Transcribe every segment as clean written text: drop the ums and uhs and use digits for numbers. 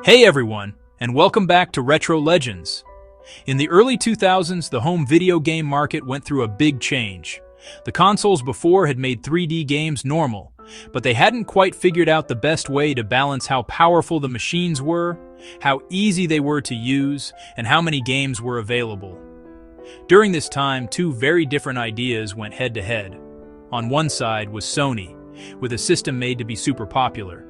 Hey everyone, and welcome back to Retro Legends. In the early 2000s, the home video game market went through a big change. The consoles before had made 3D games normal, but they hadn't quite figured out the best way to balance how powerful the machines were, how easy they were to use, and how many games were available. During this time, two very different ideas went head-to-head. On one side was Sony, with a system made to be super popular.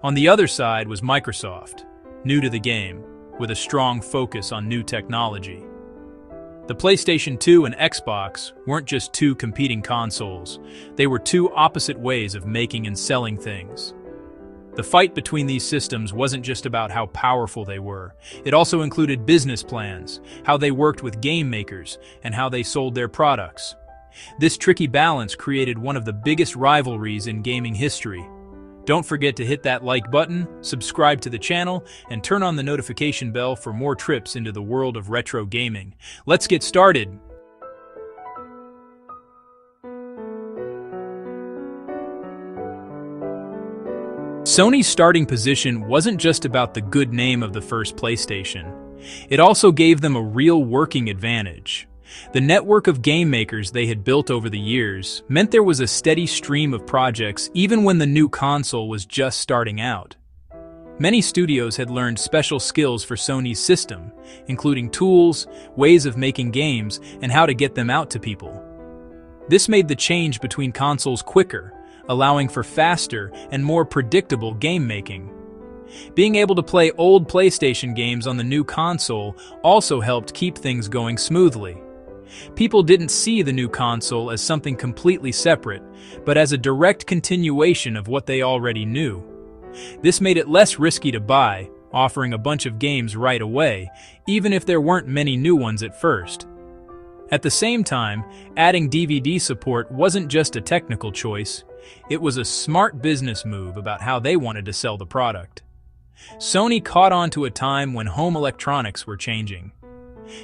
On the other side was Microsoft, new to the game, with a strong focus on new technology. The PlayStation 2 and Xbox weren't just two competing consoles, they were two opposite ways of making and selling things. The fight between these systems wasn't just about how powerful they were, it also included business plans, how they worked with game makers, and how they sold their products. This tricky balance created one of the biggest rivalries in gaming history. Don't forget to hit that like button, subscribe to the channel, and turn on the notification bell for more trips into the world of retro gaming. Let's get started! Sony's starting position wasn't just about the good name of the first PlayStation. It also gave them a real working advantage. The network of game makers they had built over the years meant there was a steady stream of projects even when the new console was just starting out. Many studios had learned special skills for Sony's system, including tools, ways of making games, and how to get them out to people. This made the change between consoles quicker, allowing for faster and more predictable game making. Being able to play old PlayStation games on the new console also helped keep things going smoothly. People didn't see the new console as something completely separate, but as a direct continuation of what they already knew. This made it less risky to buy, offering a bunch of games right away, even if there weren't many new ones at first. At the same time, adding DVD support wasn't just a technical choice, it was a smart business move about how they wanted to sell the product. Sony caught on to a time when home electronics were changing.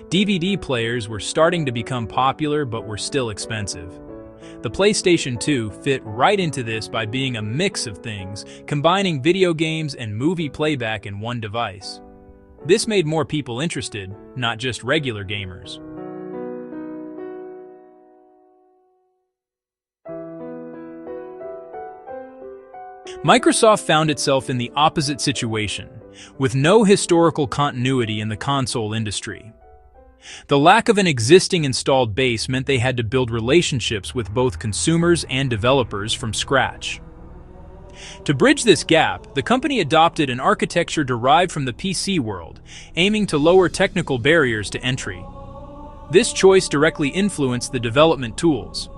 DVD players were starting to become popular but were still expensive. The PlayStation 2 fit right into this by being a mix of things, combining video games and movie playback in one device. This made more people interested, not just regular gamers. Microsoft found itself in the opposite situation, with no historical continuity in the console industry. The lack of an existing installed base meant they had to build relationships with both consumers and developers from scratch. To bridge this gap, the company adopted an architecture derived from the PC world, aiming to lower technical barriers to entry. This choice directly influenced the development tools.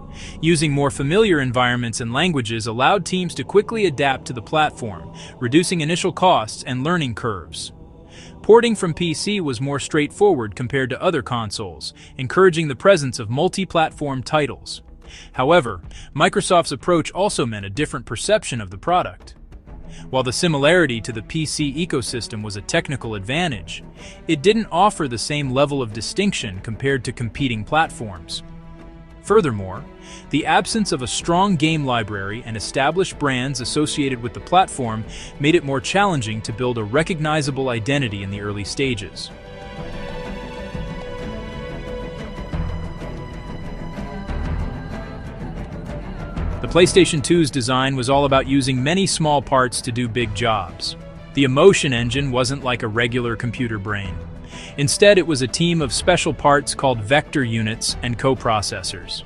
Using more familiar environments and languages allowed teams to quickly adapt to the platform, reducing initial costs and learning curves. Porting from PC was more straightforward compared to other consoles, encouraging the presence of multi-platform titles. However, Microsoft's approach also meant a different perception of the product. While the similarity to the PC ecosystem was a technical advantage, it didn't offer the same level of distinction compared to competing platforms. Furthermore, the absence of a strong game library and established brands associated with the platform made it more challenging to build a recognizable identity in the early stages. The PlayStation 2's design was all about using many small parts to do big jobs. The emotion engine wasn't like a regular computer brain. Instead, it was a team of special parts called vector units and coprocessors.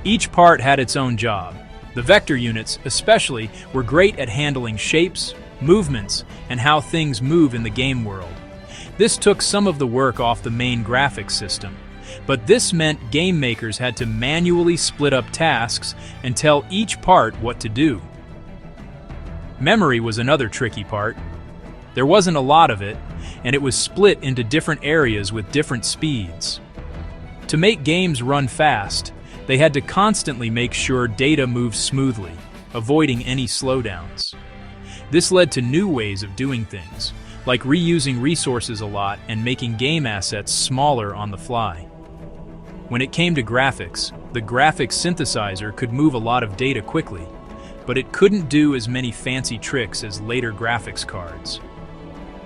Each part had its own job. The vector units, especially, were great at handling shapes, movements, and how things move in the game world. This took some of the work off the main graphics system, but this meant game makers had to manually split up tasks and tell each part what to do. Memory was another tricky part. There wasn't a lot of it, and it was split into different areas with different speeds. To make games run fast, they had to constantly make sure data moved smoothly, avoiding any slowdowns. This led to new ways of doing things, like reusing resources a lot and making game assets smaller on the fly. When it came to graphics, the graphics synthesizer could move a lot of data quickly, but it couldn't do as many fancy tricks as later graphics cards.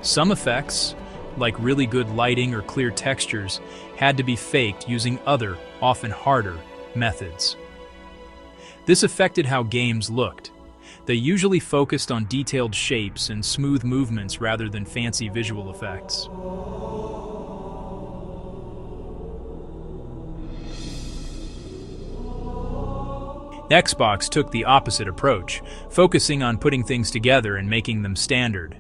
Some effects, like really good lighting or clear textures, had to be faked using other, often harder, methods. This affected how games looked. They usually focused on detailed shapes and smooth movements rather than fancy visual effects. Xbox took the opposite approach, focusing on putting things together and making them standard.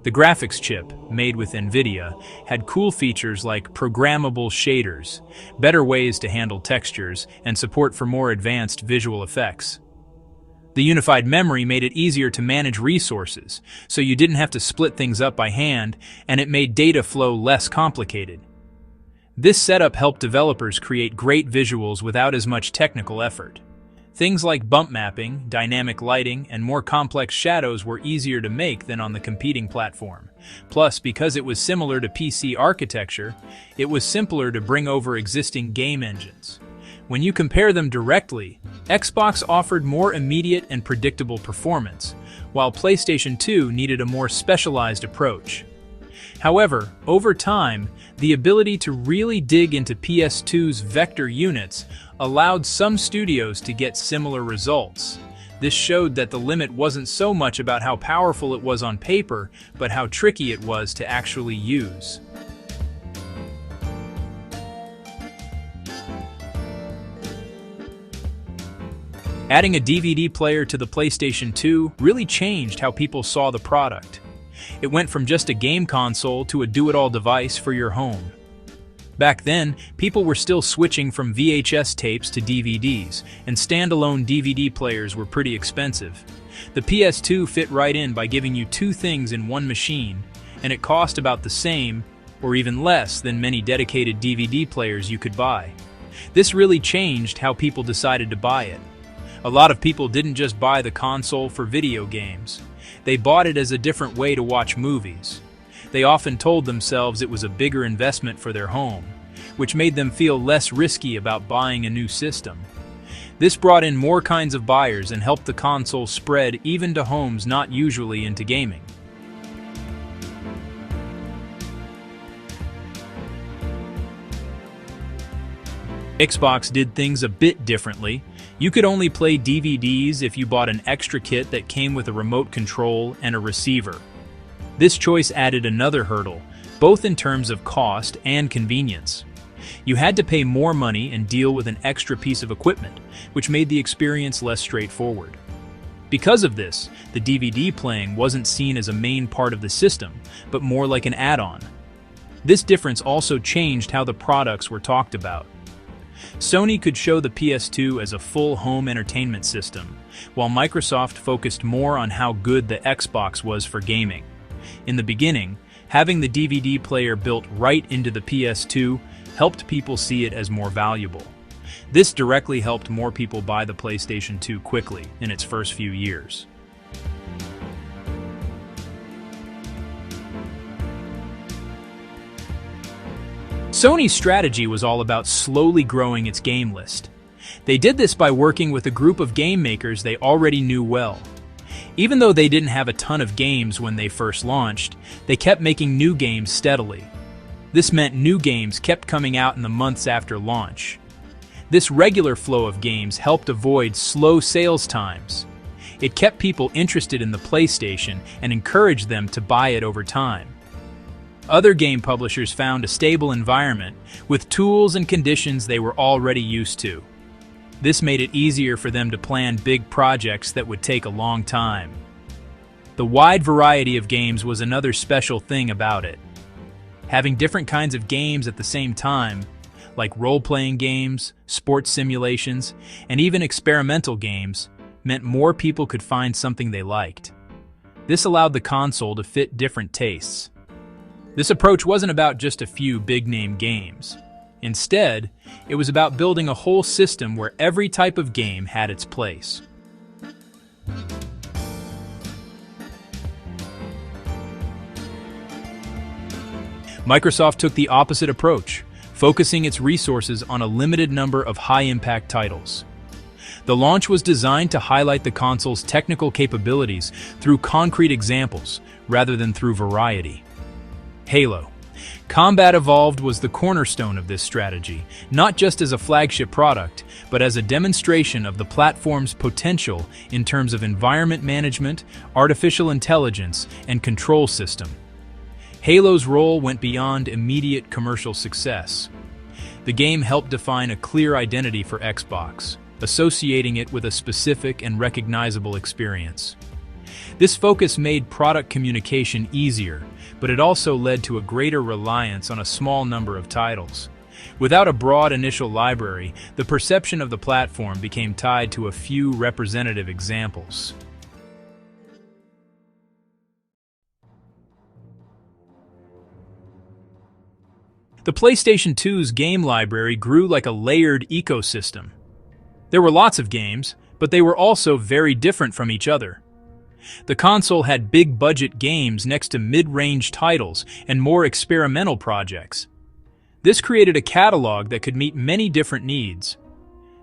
The graphics chip, made with NVIDIA, had cool features like programmable shaders, better ways to handle textures, and support for more advanced visual effects. The unified memory made it easier to manage resources, so you didn't have to split things up by hand, and it made data flow less complicated. This setup helped developers create great visuals without as much technical effort. Things like bump mapping, dynamic lighting, and more complex shadows were easier to make than on the competing platform. Plus, because it was similar to PC architecture, it was simpler to bring over existing game engines. When you compare them directly, Xbox offered more immediate and predictable performance, while PlayStation 2 needed a more specialized approach. However, over time, the ability to really dig into PS2's vector units allowed some studios to get similar results. This showed that the limit wasn't so much about how powerful it was on paper, but how tricky it was to actually use. Adding a DVD player to the PlayStation 2 really changed how people saw the product. It went from just a game console to a do-it-all device for your home. Back then, people were still switching from VHS tapes to DVDs, and standalone DVD players were pretty expensive. The PS2 fit right in by giving you two things in one machine, and it cost about the same, or even less, than many dedicated DVD players you could buy. This really changed how people decided to buy it. A lot of people didn't just buy the console for video games. They bought it as a different way to watch movies. They often told themselves it was a bigger investment for their home, which made them feel less risky about buying a new system. This brought in more kinds of buyers and helped the console spread even to homes not usually into gaming. Xbox did things a bit differently. You could only play DVDs if you bought an extra kit that came with a remote control and a receiver. This choice added another hurdle, both in terms of cost and convenience. You had to pay more money and deal with an extra piece of equipment, which made the experience less straightforward. Because of this, the DVD playing wasn't seen as a main part of the system, but more like an add-on. This difference also changed how the products were talked about. Sony could show the PS2 as a full home entertainment system, while Microsoft focused more on how good the Xbox was for gaming. In the beginning, having the DVD player built right into the PS2 helped people see it as more valuable. This directly helped more people buy the PlayStation 2 quickly in its first few years. Sony's strategy was all about slowly growing its game list. They did this by working with a group of game makers they already knew well. Even though they didn't have a ton of games when they first launched, they kept making new games steadily. This meant new games kept coming out in the months after launch. This regular flow of games helped avoid slow sales times. It kept people interested in the PlayStation and encouraged them to buy it over time. Other game publishers found a stable environment with tools and conditions they were already used to. This made it easier for them to plan big projects that would take a long time. The wide variety of games was another special thing about it. Having different kinds of games at the same time, like role-playing games, sports simulations, and even experimental games, meant more people could find something they liked. This allowed the console to fit different tastes. This approach wasn't about just a few big-name games. Instead, it was about building a whole system where every type of game had its place. Microsoft took the opposite approach, focusing its resources on a limited number of high-impact titles. The launch was designed to highlight the console's technical capabilities through concrete examples, rather than through variety. Halo. Combat Evolved was the cornerstone of this strategy, not just as a flagship product, but as a demonstration of the platform's potential in terms of environment management, artificial intelligence, and control system. Halo's role went beyond immediate commercial success. The game helped define a clear identity for Xbox, associating it with a specific and recognizable experience. This focus made product communication easier, but it also led to a greater reliance on a small number of titles. Without a broad initial library, the perception of the platform became tied to a few representative examples. The PlayStation 2's game library grew like a layered ecosystem. There were lots of games, but they were also very different from each other. The console had big-budget games next to mid-range titles and more experimental projects. This created a catalog that could meet many different needs.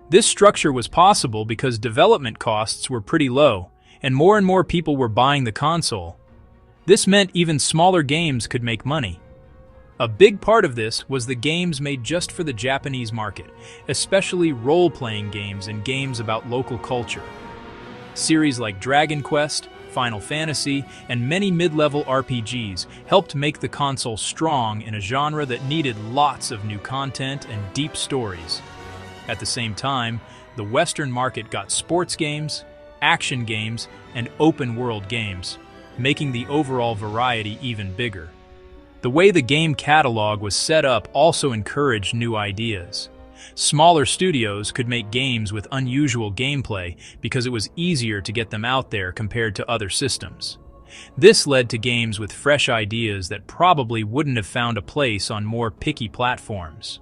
This structure was possible because development costs were pretty low, and more people were buying the console. This meant even smaller games could make money. A big part of this was the games made just for the Japanese market, especially role-playing games and games about local culture. Series like Dragon Quest, Final Fantasy, and many mid-level RPGs helped make the console strong in a genre that needed lots of new content and deep stories. At the same time, the Western market got sports games, action games, and open-world games, making the overall variety even bigger. The way the game catalog was set up also encouraged new ideas. Smaller studios could make games with unusual gameplay because it was easier to get them out there compared to other systems. This led to games with fresh ideas that probably wouldn't have found a place on more picky platforms.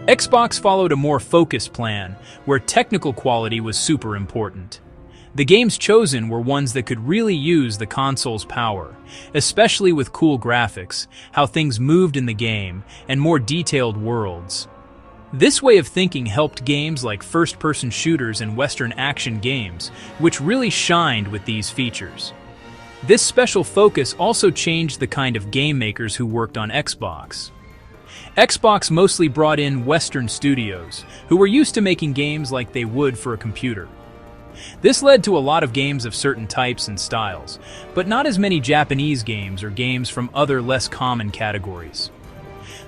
Xbox followed a more focused plan, where technical quality was super important. The games chosen were ones that could really use the console's power, especially with cool graphics, how things moved in the game, and more detailed worlds. This way of thinking helped games like first-person shooters and Western action games, which really shined with these features. This special focus also changed the kind of game makers who worked on Xbox. Xbox mostly brought in Western studios, who were used to making games like they would for a computer. This led to a lot of games of certain types and styles, but not as many Japanese games or games from other less common categories.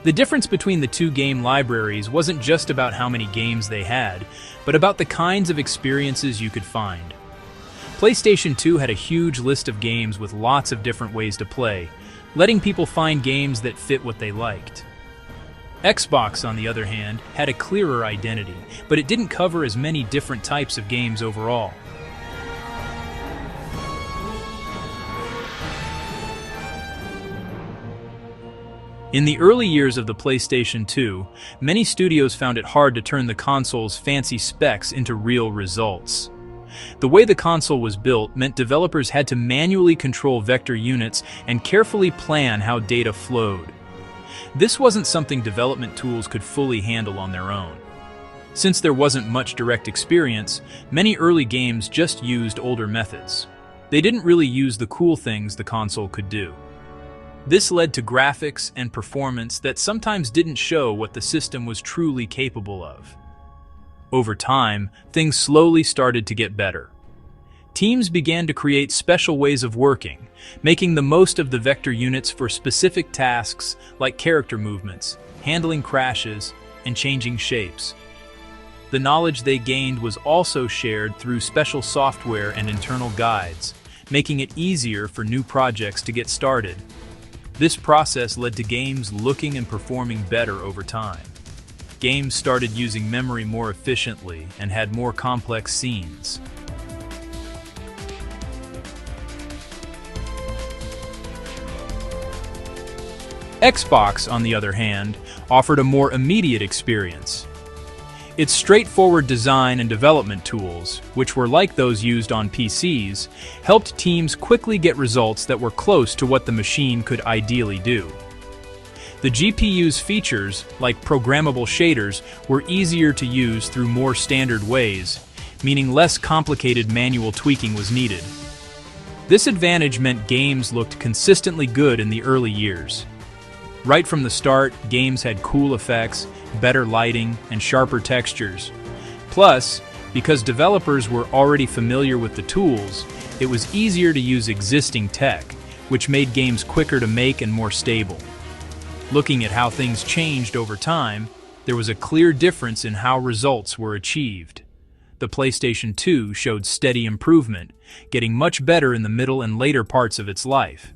The difference between the two game libraries wasn't just about how many games they had, but about the kinds of experiences you could find. PlayStation 2 had a huge list of games with lots of different ways to play, letting people find games that fit what they liked. Xbox, on the other hand, had a clearer identity, but it didn't cover as many different types of games overall. In the early years of the PlayStation 2, many studios found it hard to turn the console's fancy specs into real results. The way the console was built meant developers had to manually control vector units and carefully plan how data flowed. This wasn't something development tools could fully handle on their own. Since there wasn't much direct experience, many early games just used older methods. They didn't really use the cool things the console could do. This led to graphics and performance that sometimes didn't show what the system was truly capable of. Over time, things slowly started to get better. Teams began to create special ways of working, making the most of the vector units for specific tasks like character movements, handling crashes, and changing shapes. The knowledge they gained was also shared through special software and internal guides, making it easier for new projects to get started. This process led to games looking and performing better over time. Games started using memory more efficiently and had more complex scenes. Xbox, on the other hand, offered a more immediate experience. Its straightforward design and development tools, which were like those used on PCs, helped teams quickly get results that were close to what the machine could ideally do. The GPU's features, like programmable shaders, were easier to use through more standard ways, meaning less complicated manual tweaking was needed. This advantage meant games looked consistently good in the early years. Right from the start, games had cool effects, better lighting, and sharper textures. Plus, because developers were already familiar with the tools, it was easier to use existing tech, which made games quicker to make and more stable. Looking at how things changed over time, there was a clear difference in how results were achieved. The PlayStation 2 showed steady improvement, getting much better in the middle and later parts of its life.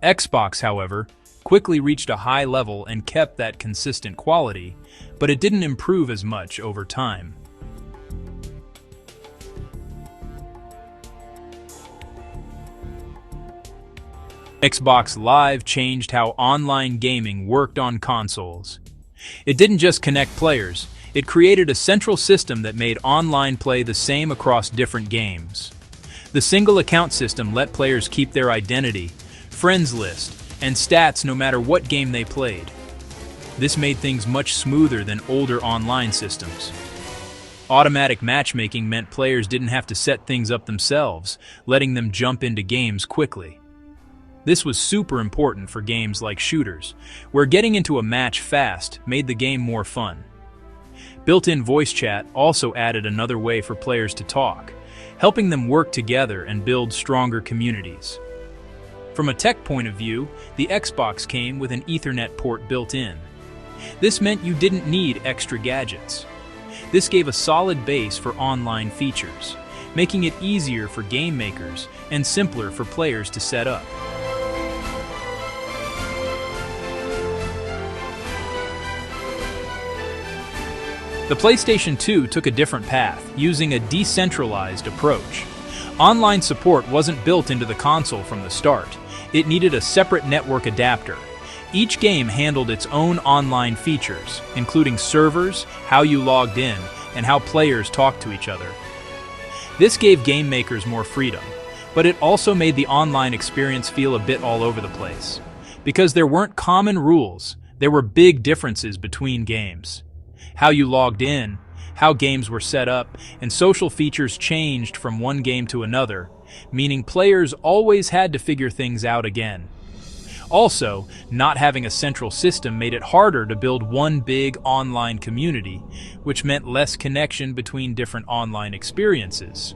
Xbox, however, quickly reached a high level and kept that consistent quality, but it didn't improve as much over time. Xbox Live changed how online gaming worked on consoles. It didn't just connect players, it created a central system that made online play the same across different games. The single account system let players keep their identity, friends list, and stats no matter what game they played. This made things much smoother than older online systems. Automatic matchmaking meant players didn't have to set things up themselves, letting them jump into games quickly. This was super important for games like shooters, where getting into a match fast made the game more fun. Built-in voice chat also added another way for players to talk, helping them work together and build stronger communities. From a tech point of view, the Xbox came with an Ethernet port built in. This meant you didn't need extra gadgets. This gave a solid base for online features, making it easier for game makers and simpler for players to set up. The PlayStation 2 took a different path, using a decentralized approach. Online support wasn't built into the console from the start. It needed a separate network adapter. Each game handled its own online features, including servers, how you logged in, and how players talked to each other. This gave game makers more freedom, but it also made the online experience feel a bit all over the place. Because there weren't common rules, there were big differences between games. How you logged in, how games were set up, and social features changed from one game to another, meaning players always had to figure things out again. Also, not having a central system made it harder to build one big online community, which meant less connection between different online experiences.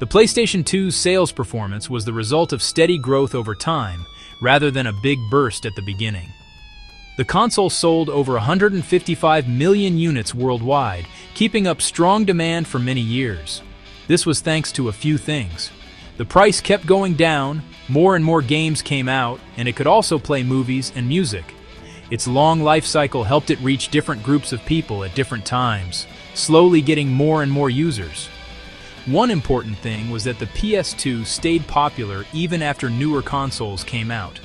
The PlayStation 2's sales performance was the result of steady growth over time, rather than a big burst at the beginning. The console sold over 155 million units worldwide, keeping up strong demand for many years. This was thanks to a few things. The price kept going down, more and more games came out, and it could also play movies and music. Its long life cycle helped it reach different groups of people at different times, slowly getting more and more users. One important thing was that the PS2 stayed popular even after newer consoles came out.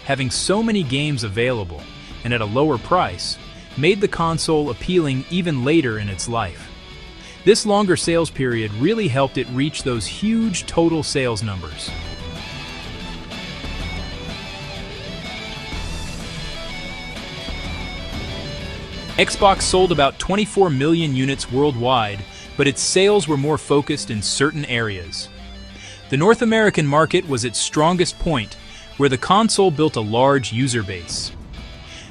Having so many games available, and at a lower price, made the console appealing even later in its life. This longer sales period really helped it reach those huge total sales numbers. Xbox sold about 24 million units worldwide, but its sales were more focused in certain areas. The North American market was its strongest point, where the console built a large user base.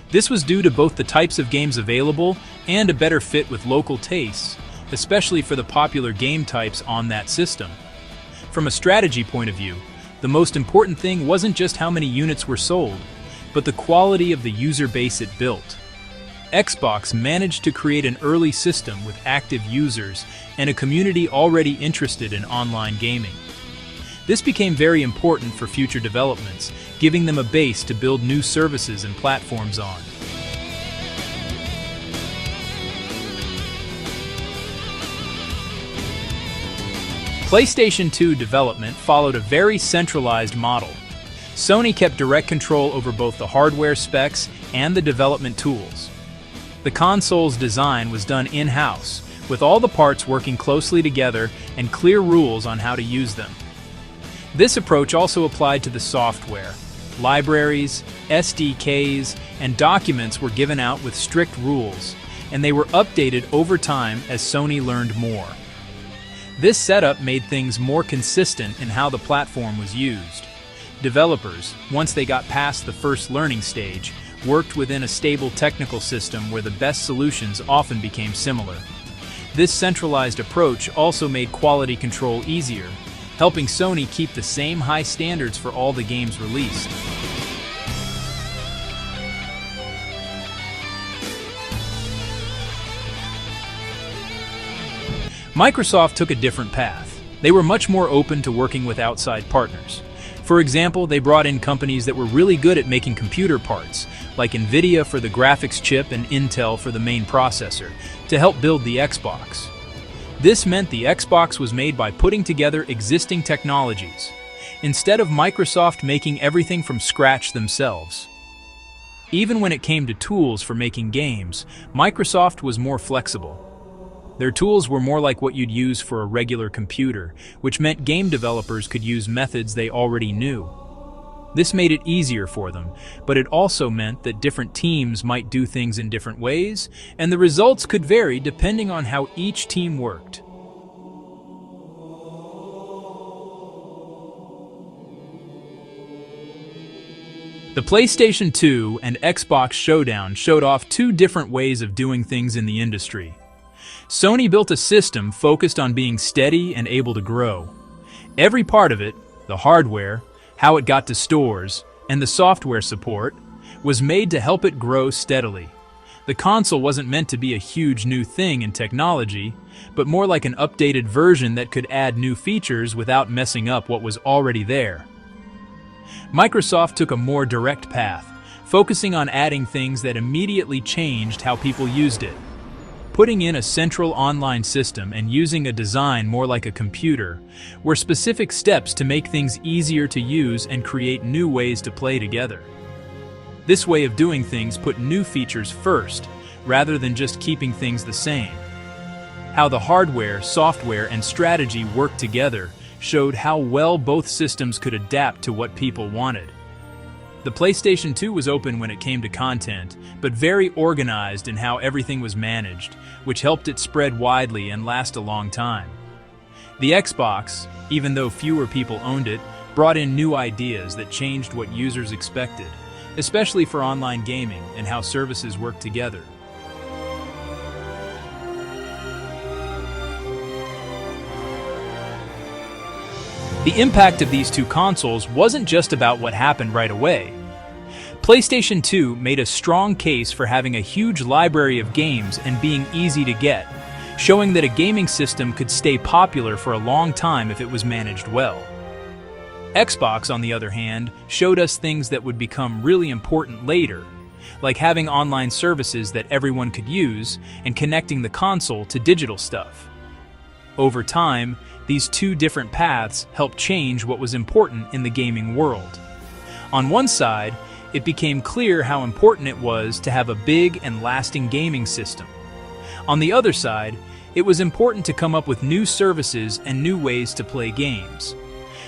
This was due to both the types of games available and a better fit with local tastes, especially for the popular game types on that system. From a strategy point of view, the most important thing wasn't just how many units were sold, but the quality of the user base it built. Xbox managed to create an early system with active users and a community already interested in online gaming. This became very important for future developments, giving them a base to build new services and platforms on. PlayStation 2 development followed a very centralized model. Sony kept direct control over both the hardware specs and the development tools. The console's design was done in-house, with all the parts working closely together and clear rules on how to use them. This approach also applied to the software. Libraries, SDKs, and documents were given out with strict rules, and they were updated over time as Sony learned more. This setup made things more consistent in how the platform was used. Developers, once they got past the first learning stage, worked within a stable technical system where the best solutions often became similar. This centralized approach also made quality control easier, helping Sony keep the same high standards for all the games released. Microsoft took a different path. They were much more open to working with outside partners. For example, they brought in companies that were really good at making computer parts, like Nvidia for the graphics chip and Intel for the main processor, to help build the Xbox. This meant the Xbox was made by putting together existing technologies, instead of Microsoft making everything from scratch themselves. Even when it came to tools for making games, Microsoft was more flexible. Their tools were more like what you'd use for a regular computer, which meant game developers could use methods they already knew. This made it easier for them, but it also meant that different teams might do things in different ways, and the results could vary depending on how each team worked. The PlayStation 2 and Xbox Showdown showed off two different ways of doing things in the industry. Sony built a system focused on being steady and able to grow. Every part of it, the hardware, how it got to stores, and the software support, was made to help it grow steadily. The console wasn't meant to be a huge new thing in technology, but more like an updated version that could add new features without messing up what was already there. Microsoft took a more direct path, focusing on adding things that immediately changed how people used it. Putting in a central online system and using a design more like a computer were specific steps to make things easier to use and create new ways to play together. This way of doing things put new features first, rather than just keeping things the same. How the hardware, software, and strategy worked together showed how well both systems could adapt to what people wanted. The PlayStation 2 was open when it came to content, but very organized in how everything was managed, which helped it spread widely and last a long time. The Xbox, even though fewer people owned it, brought in new ideas that changed what users expected, especially for online gaming and how services work together. The impact of these two consoles wasn't just about what happened right away. PlayStation 2 made a strong case for having a huge library of games and being easy to get, showing that a gaming system could stay popular for a long time if it was managed well. Xbox, on the other hand, showed us things that would become really important later, like having online services that everyone could use and connecting the console to digital stuff. Over time, these two different paths helped change what was important in the gaming world. On one side, it became clear how important it was to have a big and lasting gaming system. On the other side, it was important to come up with new services and new ways to play games.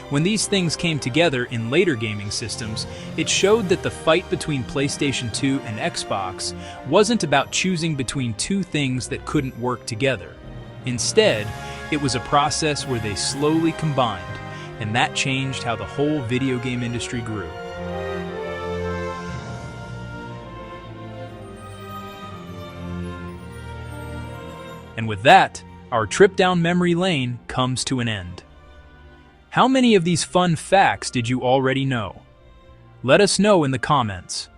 When these things came together in later gaming systems, it showed that the fight between PlayStation 2 and Xbox wasn't about choosing between two things that couldn't work together. Instead, it was a process where they slowly combined, and that changed how the whole video game industry grew. And with that, our trip down memory lane comes to an end. How many of these fun facts did you already know? Let us know in the comments.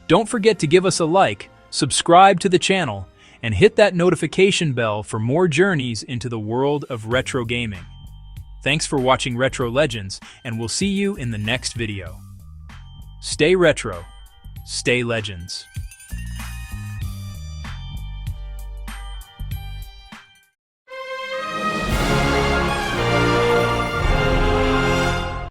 Don't forget to give us a like, subscribe to the channel, and hit that notification bell for more journeys into the world of retro gaming. Thanks for watching Retro Legends, and we'll see you in the next video. Stay retro, stay legends.